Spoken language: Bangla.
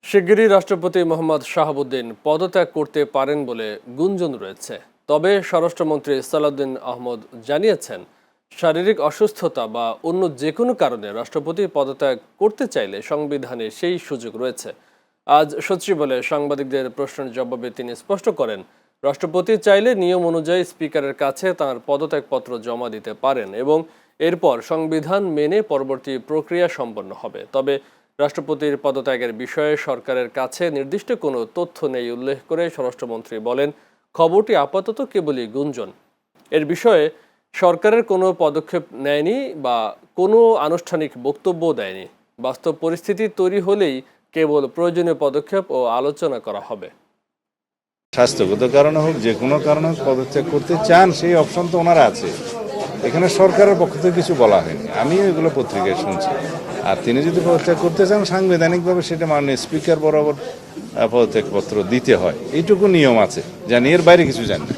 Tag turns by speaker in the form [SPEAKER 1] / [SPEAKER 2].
[SPEAKER 1] শিগগিরই রাষ্ট্রপতি মোহাম্মদ শাহাবুদ্দিন পদত্যাগ করতে পারেন বলে গুঞ্জন রয়েছে। তবে স্বরাষ্ট্রমন্ত্রী সালাউদ্দিন আহমদ জানিয়েছেন, শারীরিক অসুস্থতা বা অন্য যে কোনো কারণে রাষ্ট্রপতি পদত্যাগ করতে চাইলে সংবিধানে সেই সুযোগ রয়েছে। আজ সচিবালয়ে সাংবাদিকদের প্রশ্নের জবাবে তিনি স্পষ্ট করেন, রাষ্ট্রপতি চাইলে নিয়ম অনুযায়ী স্পিকারের কাছে তাঁর পদত্যাগপত্র জমা দিতে পারেন এবং এরপর সংবিধান মেনে পরবর্তী প্রক্রিয়া সম্পন্ন হবে। তবে রাষ্ট্রপতির পদত্যাগের বিষয়ে সরকারের কাছে নির্দিষ্ট কোনো তথ্য নেই উল্লেখ করে স্বরাষ্ট্রমন্ত্রী বলেন, খবরটি আপাতত কেবলই গুঞ্জন। এর বিষয়ে সরকারের কোনো পদক্ষেপ নেয়নি বা কোনো আনুষ্ঠানিক বক্তব্য দেয়নি। বাস্তব পরিস্থিতি তৈরি হলেই কেবল প্রয়োজনীয় পদক্ষেপ ও আলোচনা করা হবে।
[SPEAKER 2] স্বাস্থ্যগত কারণে হোক, যে কোনো কারণে হোক, পদত্যাগ করতে চান সেই অপশন তো ওনারা আছে। এখানে সরকারের পক্ষ থেকে কিছু বলা হয়নি, আমিও এগুলো পত্রিকায় শুনছি। আর তিনি যদি পদত্যাগ করতে চান, সাংবিধানিকভাবে সেটা মাননীয় স্পিকার বরাবর পদত্যাগপত্র দিতে হয়, এইটুকু নিয়ম আছে। জানি, এর বাইরে কিছু জানি না।